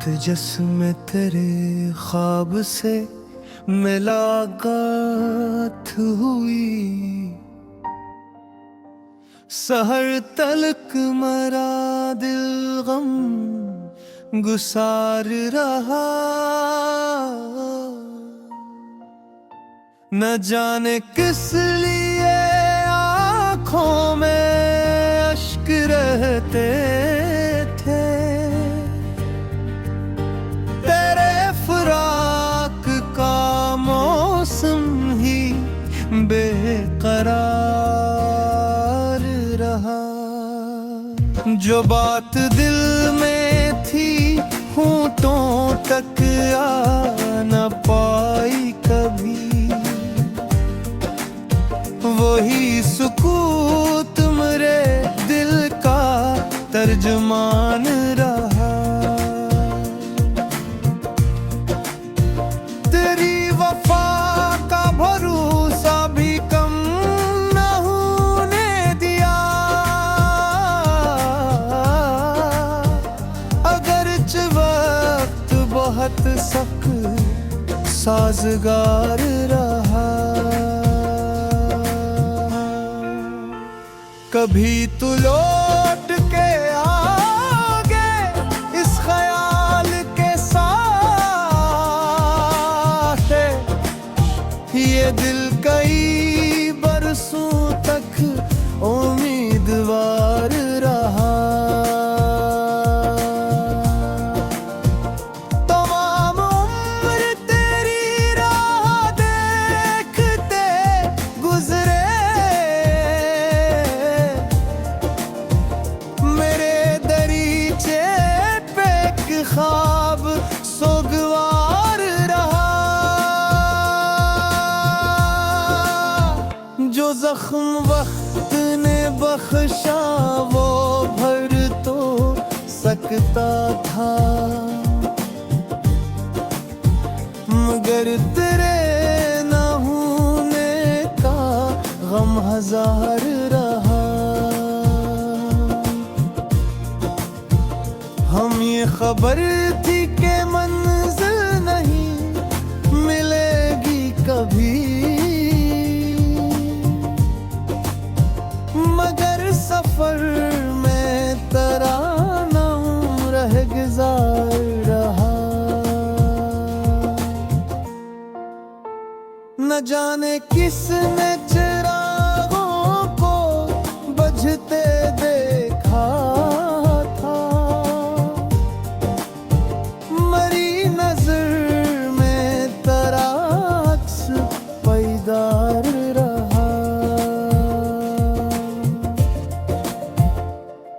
जिसमें तेरे ख्वाब से मुलाकात हुई, सहर तलक मरा दिल गम गुसार रहा। न जाने किस लिए आँखों में अश्क रहते थे, तेरे फराक का मौसम ही बेकरार रहा। जो बात दिल में थी होठों तक आ न पाई कभी, वही सुकूत मेरे दिल का तर्जमान रहा। तेरी वफा का भरोसा भी कम न होने दिया, अगरच वक्त बहुत सख्त साजगार रहा। कभी तू लौट के आगे इस ख्याल के साथ, ये दिल कई बरसों तक उम्मीदवार रहा। तमाम उम्र तेरी राह देखते गुजरे, ख्वाब सोगवार रहा। जो जख्म वक्त ने बख्शा वो भर तो सकता था, मगर तेरे न होने का गम हजार रहा। हम ये खबर थी कि मंजिल नहीं मिलेगी कभी, मगर सफर में तराना रह गुजार रहा। न जाने किसने चिरागों को बुझते देखा,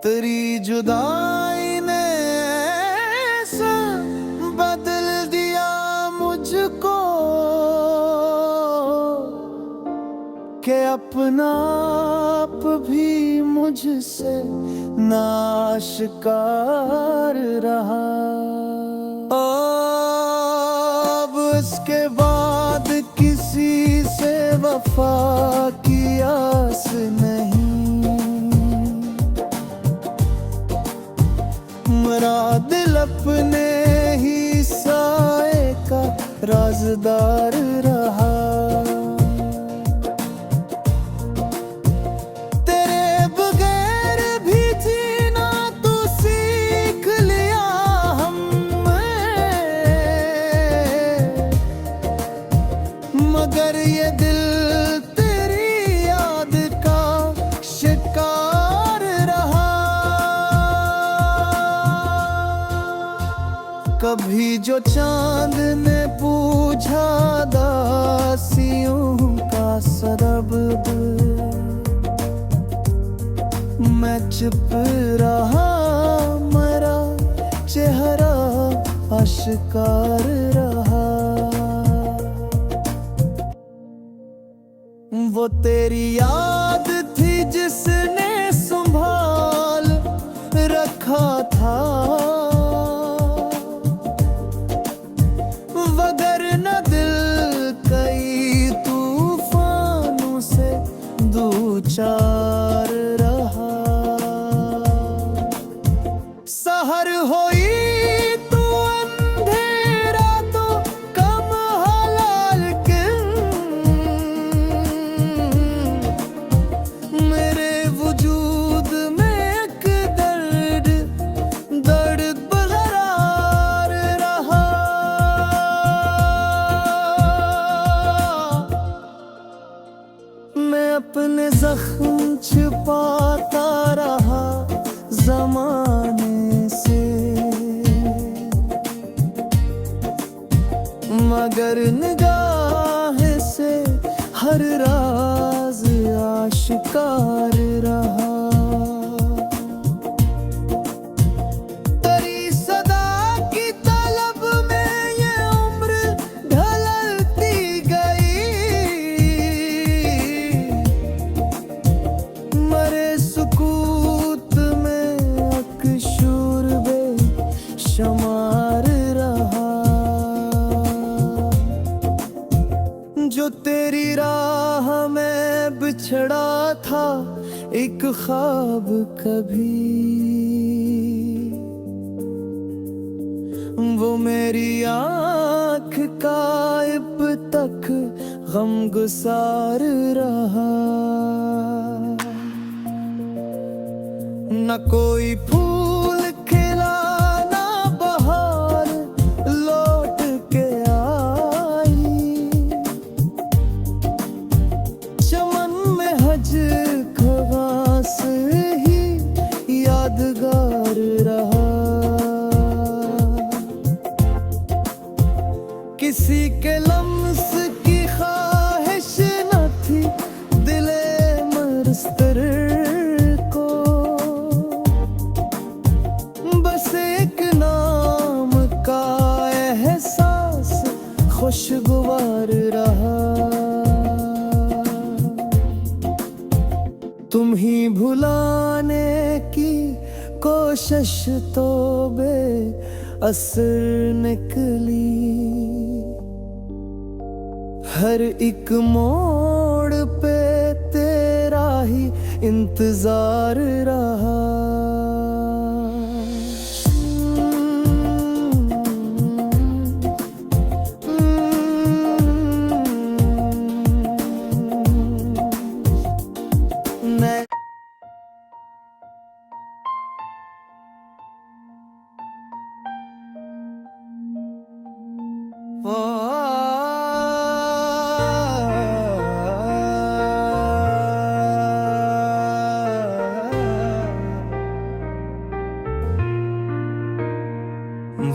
तेरी जुदाई ने ऐसा बदल दिया मुझको कि अपना आप भी मुझसे नाश्कार रहा। अब इसके बाद किसी से वफा की आस नहीं, मेरा दिल अपने ही साए का राज़दार रहा। तेरे बगैर भी जीना तू सीख लिया हमने, मगर ये दिल तेरी याद का शिकार रहा। कभी जो चांद ने पूछा दासियों का सबब, मैं चुप रहा, मेरा चेहरा आश्कार रहा। वो तेरी याद थी जिसने संभाल रखा था, वगरना दिल कई तूफानों से दूचार रहा। सहर होई तू छिपाता रहा जमाने से, मगर निगाह से हर राज आश्कार रहा। तेरी सदा की तलब में ये उम्र ढलती गई, मरे सुकूत में अकशूर बेशुमार रहा। जो तेरी राह में बिछड़ा था एक ख्वाब कभी, वो मेरी आँख का अब तक गमगुसार रहा। न कोई फूल खिला ना बहार लौट के आई, चमन में हज खवास ही यादगार रहा। किसी के लम्स की ख्वाहिश न थी दिले मरस्तर को, बस एक नाम का एहसास खुशगवार रहा। तुम ही भुलाने की कोशिश तो बेअसर निकली, हर एक मोड़ पे तेरा ही इंतजार रहा।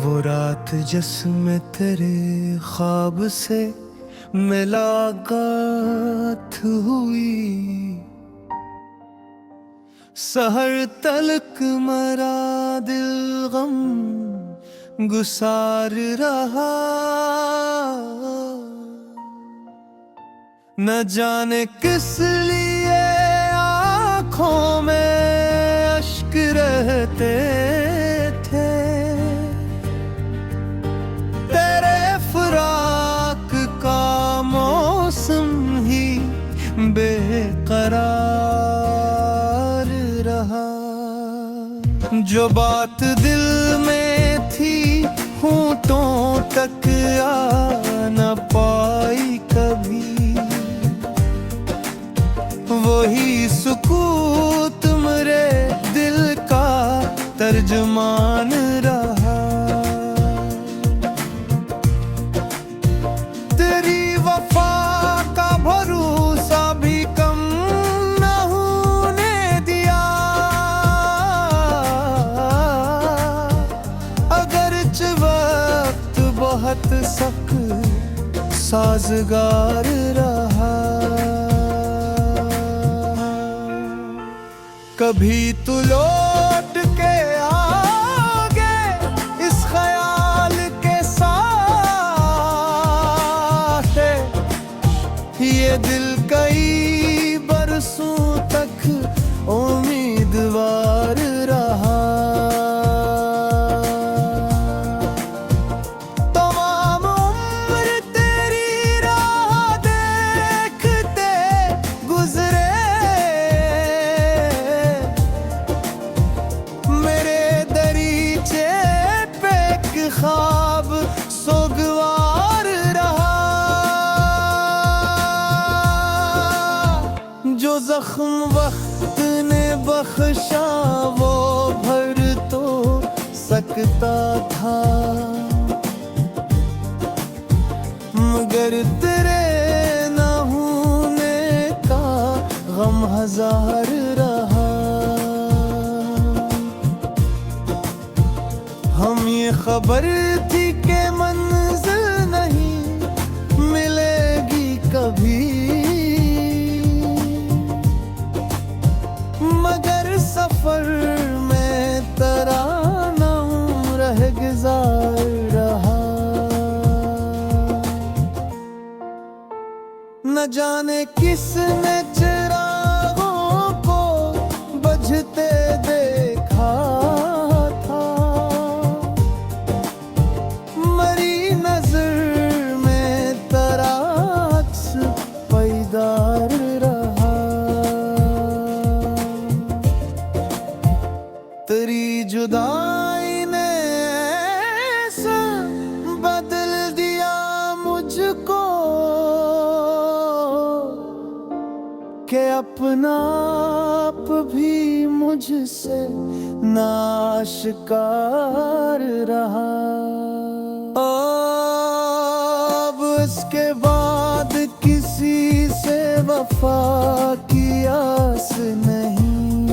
वो रात जिसमें तेरे ख्वाब से मुलाकात हुई, सहर तलक मरा दिल गम गुसार रहा। न जाने किस लिए आँखों में अश्क रहते थे, तेरे फराक का मौसम ही बेकरार रहा। जो बात दिल में थी होठों तक आ न पाई कभी, वही सुकूत मेरे दिल का तर्जमान रहा। तेरी वफा का भरोसा भी कम न होने दिया, अगरच वक्त बहुत सख्त साजगार रहा। कभी तू लौट के आगे इस ख्याल के साथ, ये दिल कई बरसों तक उम्मीदवार रहा। तमाम उम्र तेरी राह देखते गुजरे, मेरे दरीचे पे एक ख्वाब सोगवार रहा। जो जख्म वक्त ने बख्शा वो भर तो सकता था, मगर तेरे न होने का गम हजार रहा। हम ये खबर थी कि मंजिल नहीं मिलेगी कभी, मगर सफर में तराना रह गुजार रहा। न जाने किसने चिरागों को बुझते देखा था, मरी नजर में तराक्स पैदार रहा। तेरी जुदाई ने ऐसा बदल दिया मुझको कि अपना आप भी मुझसे नाश्कार रहा। अब इसके बाद किसी से वफा की आस नहीं,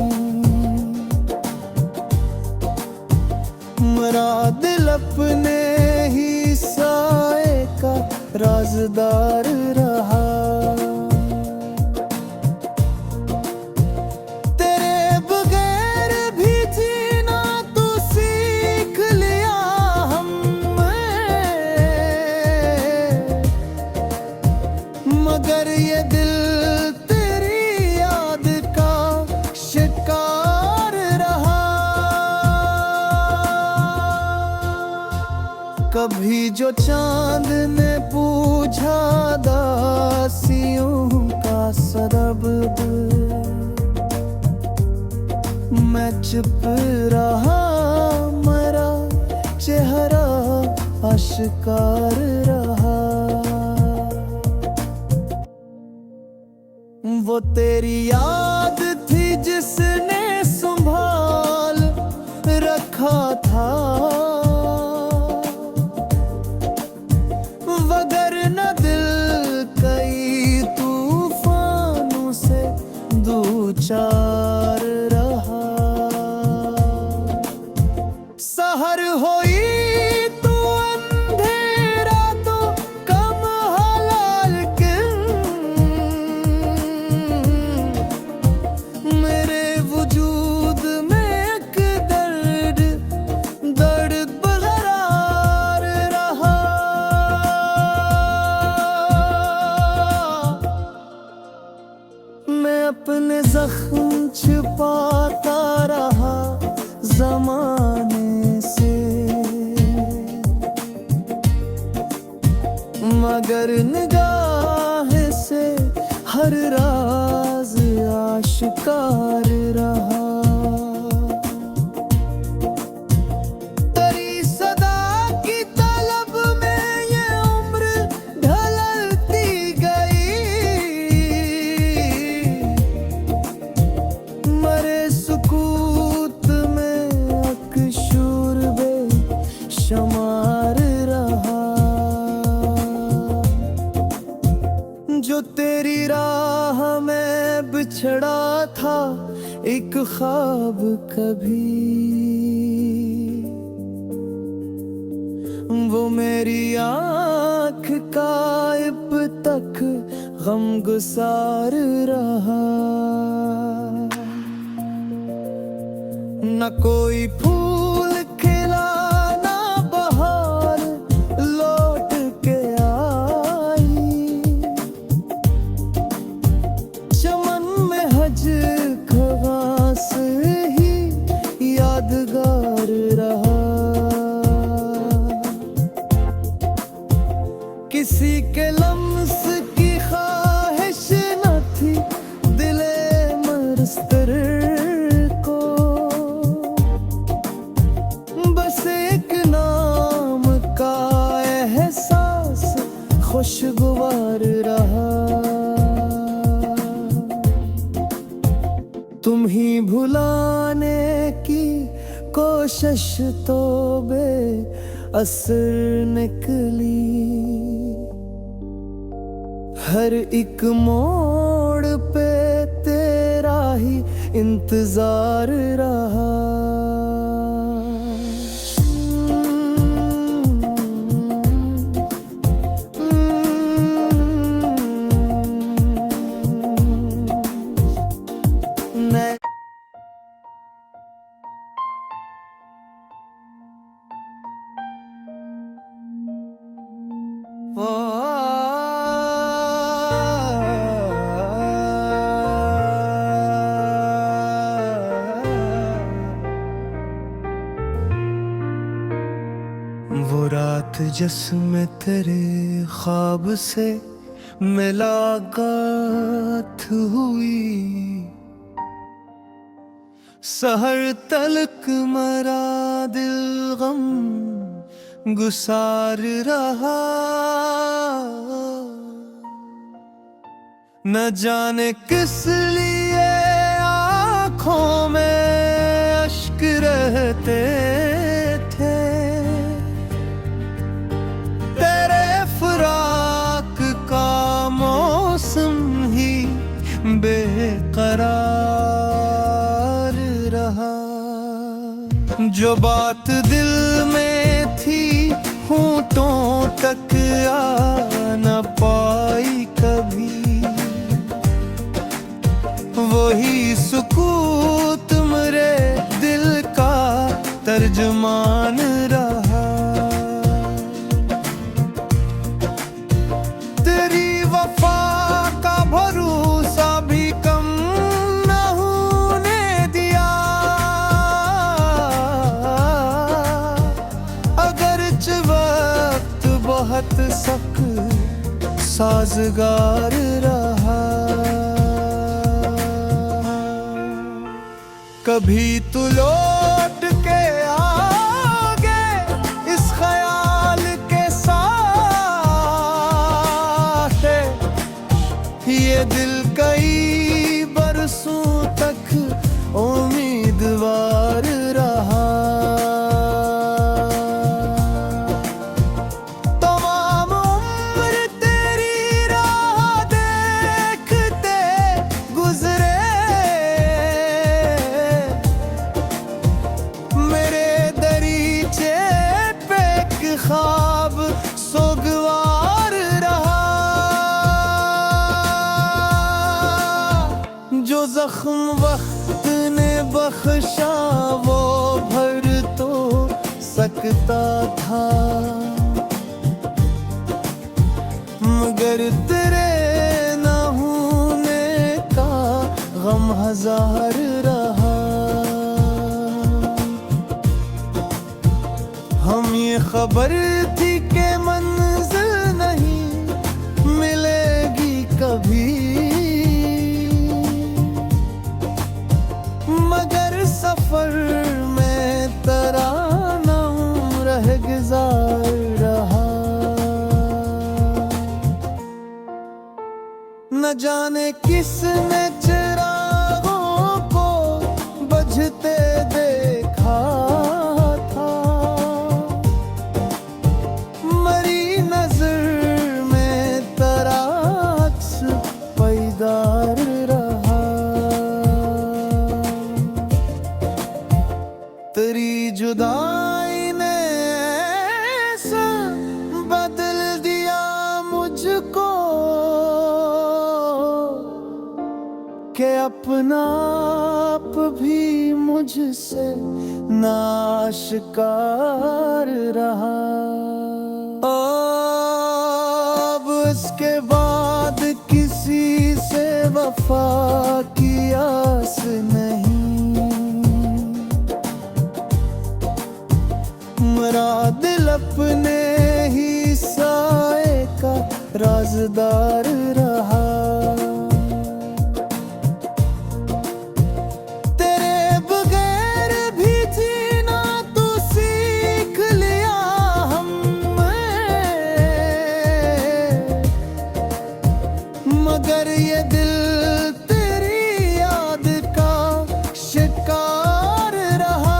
मेरा दिल अपने ही साए का राज़दार रहा। मगर ये दिल तेरी याद का शिकार रहा। कभी जो चांद ने पूछा दासियों का सबब, मैं चुप रहा, मेरा चेहरा आश्कार रहा। वो तेरी याद थी जिसने संभाल रखा था, वगरना दिल कई तूफानों से दूचार रहा। सहर होई तो अंधेरा तो कम हलाल के, मेरे वजूद में एक दर्द दर्द बरकरार रहा। मैं अपने जख्म छिपाता रहा ज़माने से, मगर निगाह से हर राज आश्कार रहा। तेरी सदा की तलब में ये उम्र ढलती गई, मरे सुकूत में अकशूर बेशुमार रहा। जो तेरी राह में बिछड़ा था एक ख्वाब कभी, वो मेरी आँख का अब तक गमगुसार रहा। न कोई फूल खिला ना बहार लौट के आई, चमन में हज खवास ही यादगार रहा। किसी के लम्स की ख्वाहिश न थी दिले मरस्तर को, बस एक नाम का एहसास खुशगवार रहा। तुम ही भुलाने की कोशिश तो बेअसर निकली, हर एक मोड़ पे तेरा ही इंतजार रहा। वो रात जिसमें तेरे ख्वाब से मुलाकात हुई, सहर तलक मरा दिल गम गुसार रहा। न जाने किस लिए आँखों में अश्क रहते थे, तेरे फराक का मौसम ही बेकरार रहा। जो बात दिल में थी होठों तक आ न पाई कभी, वही सुकूत मेरे दिल का तर्जमान रहा। तेरी वफा का भरोसा भी कम न होने दिया, अगरच वक्त बहुत सख्त साजगार रहा। कभी तू लौट के आगे इस ख्याल के साथ, ये दिल कई बरसों तक उम्मीदवार रहा। तमाम उम्र तेरी राह देखते गुजरे, ख्वाब सोगवार रहा। जो जख्म वक्त ने बख्शा वो भर तो सकता था, मगर तेरे न होने का गम हजार रहा। हम ये खबर थी कि मंजिल नहीं मिलेगी कभी, मगर सफर में तराना रह गुजार रहा। न जाने किसने चिरागों को बुझते देखा, तेरी जुदाई ने ऐसा बदल दिया मुझको कि अपना आप भी मुझसे नाश्कार रहा। अब इसके बाद किसी से वफा की आस नहीं, मेरा दिल अपने ही साए का राज़दार रहा। तेरे बगैर भी जीना तो सीख लिया हमने, मगर ये दिल तेरी याद का शिकार रहा।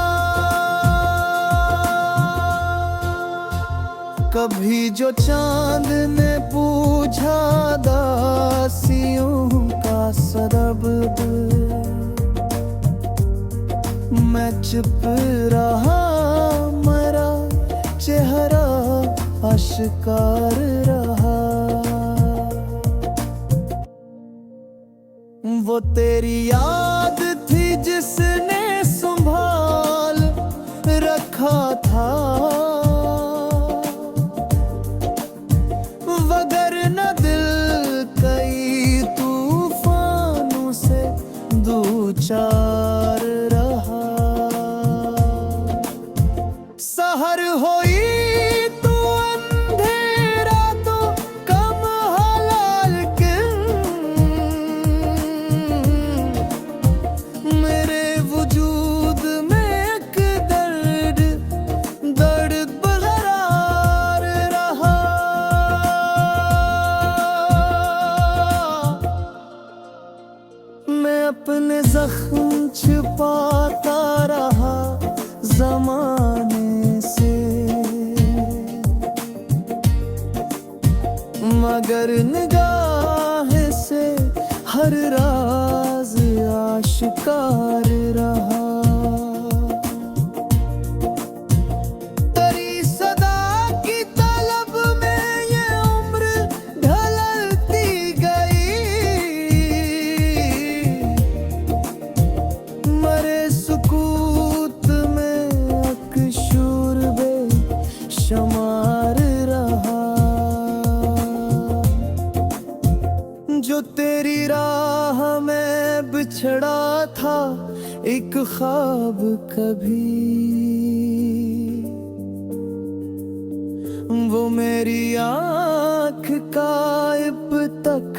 कभी जो चांद ने पूछा दासियों का सबब, मैं चुप रहा, मरा चेहरा आश्कार रहा। वो तेरी याद थी जिसने संभाल रखा था, वगरना दिल कई तूफानों से दूचार रहा। सहर होई तो अंधेरा तो कम हलाल क्यों, मेरे वजूद में एक दर्द दर्द बरकरार रहा। मैं अपने जख्म छुपाता रहा ज़माने से, मगर निगाह से हर राज आश्कार रहा। तेरी सदा की तलब में ये उम्र ढलती गई, मरे सुकूत में अकशूर बेशुमार रहा। जो तेरी राह में बिछड़ा था एक ख्वाब कभी, वो मेरी आँख का अब तक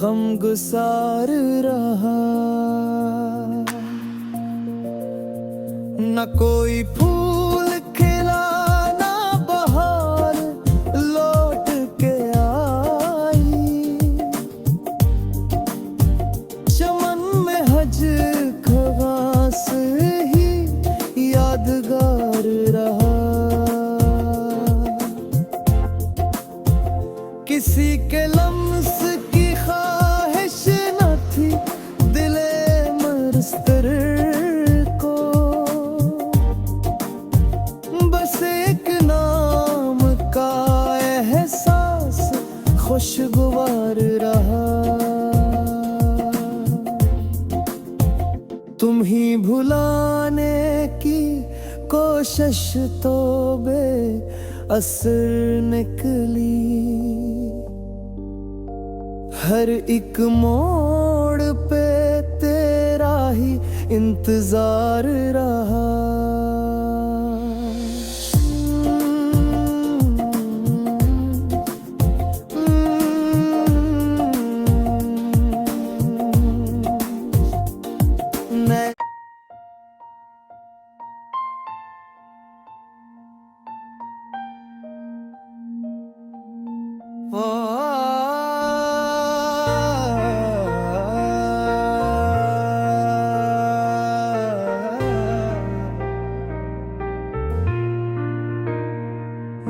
गमगुसार रहा। न कोई फूल खिला, ना बहार लौट के आई, चमन में हज खवास ही यादगार रहा। किसी के लम्स की ख्वाहिश न थी दिले मरस्तर को, बस एक नाम का एहसास खुशगवार रहा। तुम ही भुलाने की कोशिश तो बेअसर निकली, हर एक मोड़ पे तेरा ही इंतजार रहा।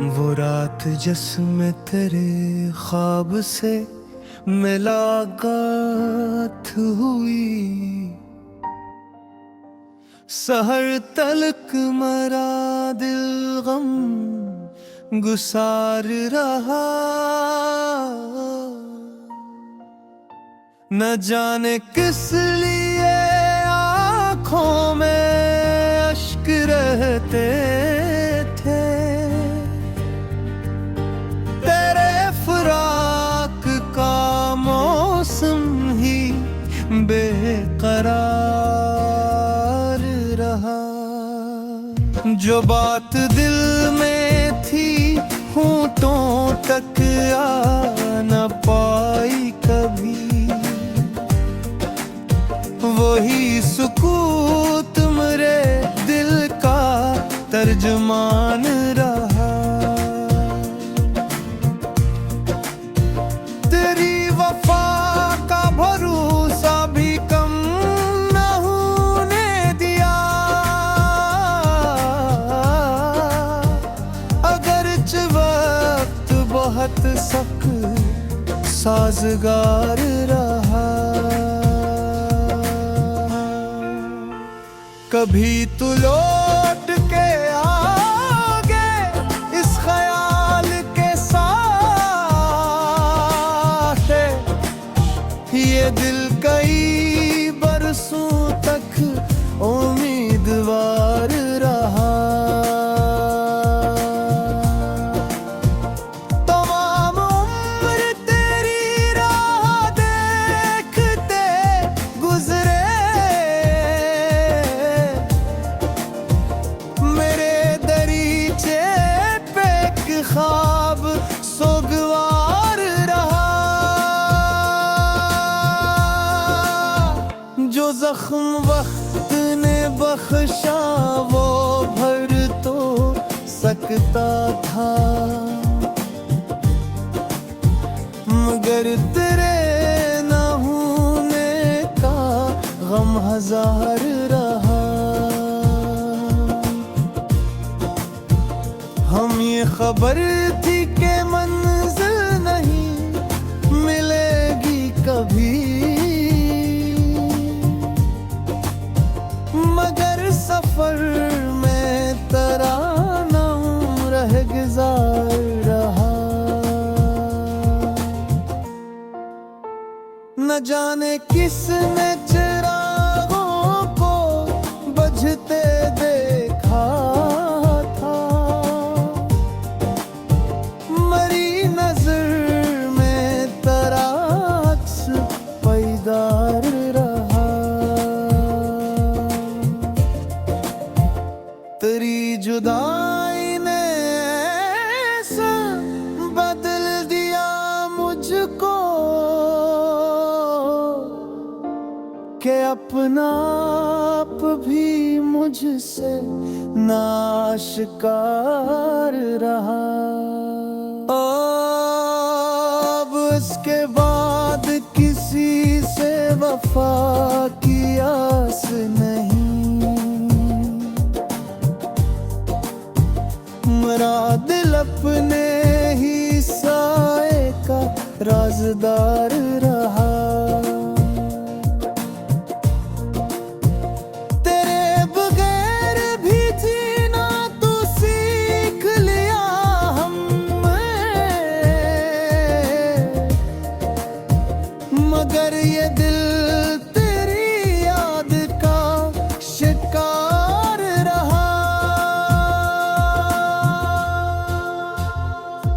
वो रात जिसमें तेरे ख्वाब से मुलाकात हुई, सहर तलक मरा दिल गम गुसार रहा। न जाने किस लिए आँखों में अश्क रहते थे, तेरे फराक का मौसम ही बेकरार रहा। जो बात दिल में थी होठों तक आ न पाई कभी, वही सुकूत मेरे दिल का तर्जमान रहा। तेरी वफा का भरोसा भी कम न होने दिया, अगरच वक्त बहुत सख्त साजगार रहा। कभी तू लौट के आगे इस ख्याल के साथ, ये दिल कई बरसों तक उम्मीदवार रहा। तमाम उम्र तेरी राह देखते गुजरे, मेरे दरीचे पे एक ख्वाब सोगवार रहा। जो जख्म वक्त ने बख्शा वो भर तो सकता था, मगर तेरे न होने का गम हजार रहा। हम ये खबर थी कि मंजिल नहीं मिलेगी कभी, मगर सफर में तरानाम रह गुजार रहा। न जाने किसने चिरागों को बुझते देखा था, मरी नजर में तेरा अक्स पैदार रहा। तेरी जुदाई ने ऐसा बदल दिया मुझको कि अपना आप भी मुझसे नाश्कार रहा। अब इसके बाद किसी से वफा की आस नहीं, मेरा दिल अपने ही साए का राज़दार रहा। तेरे बगैर भी जीना तू सीख लिया हमने, मगर ये दिल तेरी याद का शिकार रहा।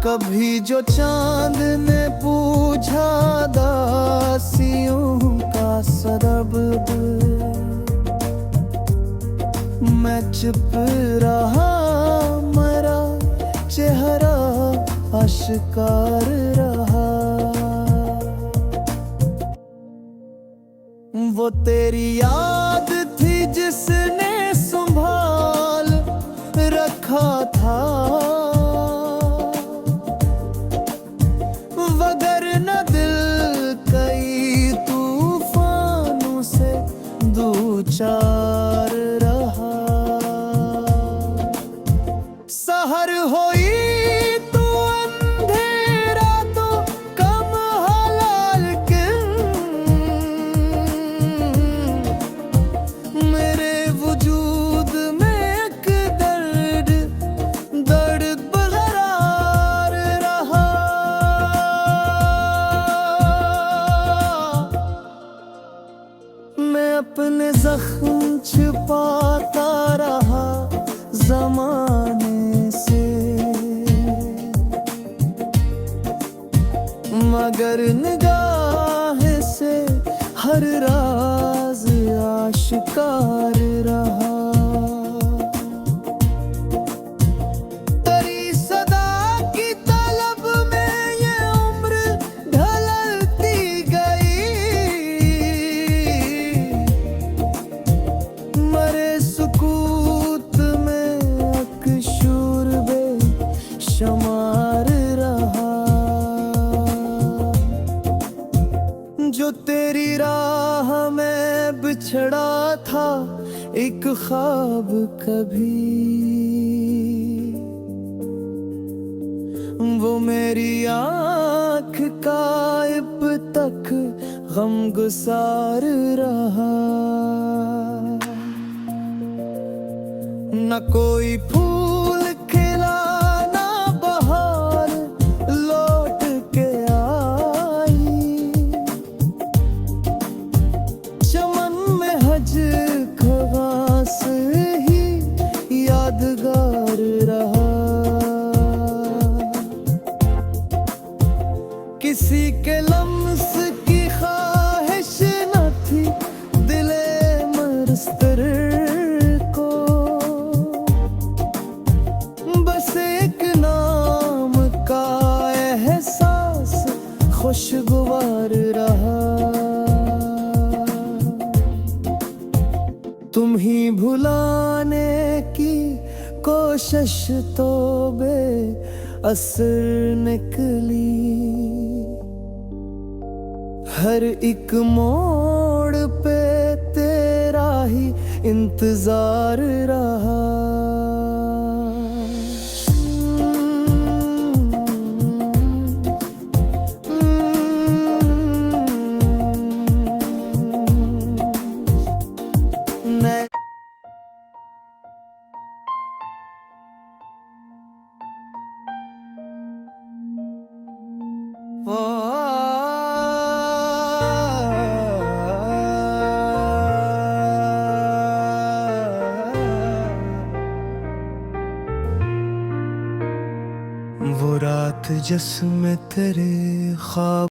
कभी जो चांद ने पूछा दासियों का सबब, मैं चुप रहा, मेरा चेहरा आश्कार रहा। वो तेरी याद थी जिसने संभाल रखा था, वगरना दिल कई तूफानों से दूचार रहा। सहर होई तू अंधेरा तो कम हलाल क्यों, मेरे वजूद में एक दर्द दर्द बरकरार रहा। मैं अपने जख्म छुपाता रहा ज़माने से, मगर निगाह से हर राज आश्कार रहा। तेरी सदा की तलब में ये उम्र ढलती गई, मरे सुकूत में अकशूर बेशुमार रहा। जो तेरी राह में बिछड़ा था एक ख्वाब कभी, वो मेरी आँख का अब तक गमगुसार रहा। न कोई फूल खिला ना बहार लौट के आई। चमन में हज खवास ही यादगार रहा। किसी के लम्स की ख्वाहिश न थी दिले मरस्तर को, बस एक नाम का एहसास खुशगवार रहा। तुम ही भुलाने की कोशिश तो बेअसर निकली। हर एक मोड़ पे तेरा ही इंतजार रहा। वो रात जिसमें तेरे ख्वाब